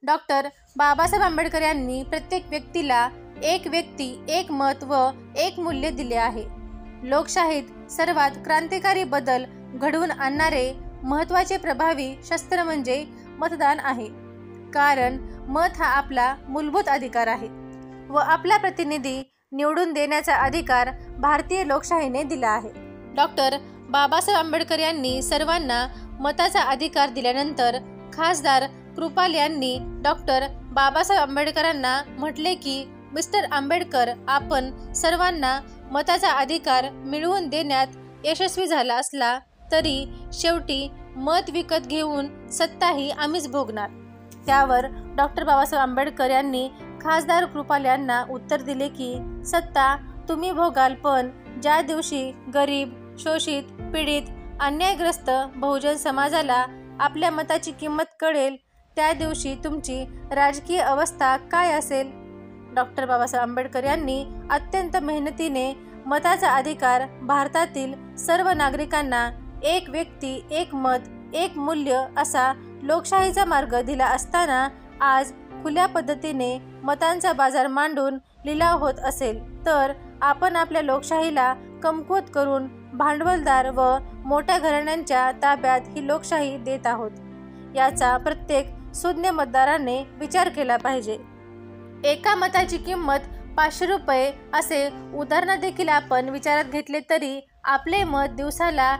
Doctor Babasaheb Ambedkar यांनी प्रत्येक व्यक्तीला एक व्यक्ती, एक मत व एक मूल्य दिले आहे. लोकशाहीत सर्वात क्रांतिकारी बदल घडवून आणणारे महत्त्वाचे प्रभावी शस्त्र म्हणजे मतदान आहे. कारण मत हा आपला मूलभूत अधिकार आहे व आपला प्रतिनिधी निवडून देण्याचा अधिकार भारतीय लोकशाहीने दिला आहे. डॉक्टर बाबासाहेब आंबेडकर यांनी सर्वांना मताचा अधिकार दिल्यानंतर खासदार कृपाल यांनी डॉक्टर बाबासाहेब आंबेडकरांना म्हटले की मिस्टर आंबेडकर, आपण सर्वांना मताचा अधिकार मिळवून देण्यात यशस्वी झाला असला तरी शेवटी मत विकत घेऊन सत्ताही आम्हीच भोगणार. त्यावर डॉक्टर बाबासाहेब आंबेडकर यांनी खासदार कृपाल यांना उत्तर दिले की सत्ता तुम्ही भोगाल, पण ज्या दिवशी गरीब, शोषित, पीडित, अन्यायग्रस्त बहुजन समाजाला आपल्या मताची किंमत कळेल त्या दिवशी तुमची राजकीय अवस्था काय असेल. डॉक्टर बाबासाहेब आंबेडकर यांनी अत्यंत मेहनतीने मताचा अधिकार भारतातील सर्व नागरिकांना एक व्यक्ती, एक मत, एक मूल्य असा लोकशाहीचा मार्ग दिला असताना आज खुल्या पद्धतीने मतांचा बाजार मांडून लिलाव होत असेल तर आपण आपल्या लोकशाहीला कमकुवत करून भांडवलदार व मोठ्या घराण्यांच्या ताब्यात ही लोकशाही देत आहोत. याचा प्रत्येक सुज्ञ मतदाराने विचार केला पाहिजे. एका मताची किंमत 500 रुपये असे उदाहरण देखील आपण विचारात घेतले तरी आपले मत दिवसाला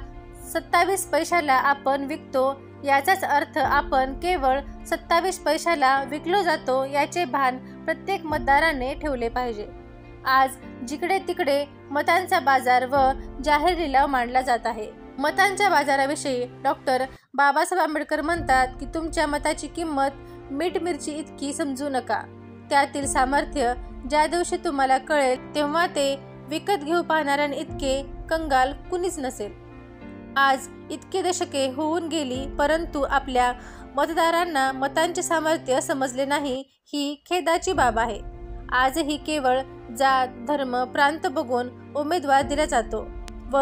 27 पैशाला आपण विकतो. याचाच अर्थ आपण केवळ 27 पैशाला विकलो जातो याचे भान प्रत्येक मतदाराने ठेवले पाहिजे. आज जिकडे तिकडे मतांचा बाजार व जाहीर लिलाव मांडला जात आहे. मतांच्या बाजाराविषयी डॉक्टर बाबासाहेब आंबेडकर म्हणतात की तुमच्या मताची किंमत मीठ मिरची इतकी समजू नका. त्यातील सामर्थ्य ज्या दिवशी तुम्हाला कळेल तेव्हा ते विकत घेऊ पाहणाऱ्यां इतके कंगाल कुणीच नसेल. आज इतकी दशके होऊन गेली परंतु आपल्या मतदारांना मतांचे सामर्थ्य समजले नाही, ही खेदाची बाब आहे. आजही केवळ जात, धर्म, प्रांत बघून उमेदवार दिला जातो व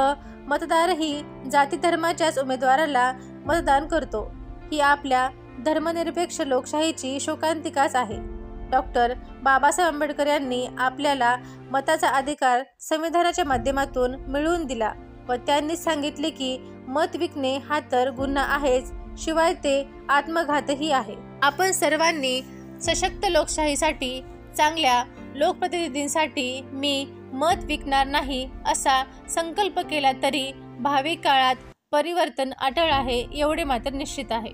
मतदारही जाती धर्माच्याच उमेदवाराला मतदान करतो. ही आपल्या धर्मनिरपेक्ष लोकशाहीची शोकांतिकाच आहे. डॉक्टर बाबासाहेब आंबेडकर यांनी आपल्याला मताचा अधिकार संविधानाच्या माध्यमातून मिळवून दिला व त्यांनी सांगितले की मत विकणे हा तर गुन्हा आहेच, शिवाय ते आत्मघातही आहे. आपण सर्वांनी सशक्त लोकशाहीसाठी, चांगल्या लोकप्रतिनिधींसाठी मी मत विकणार नाही असा संकल्प केला तरी भावी काळात परिवर्तन अटळ आहे एवढे मात्र निश्चित आहे.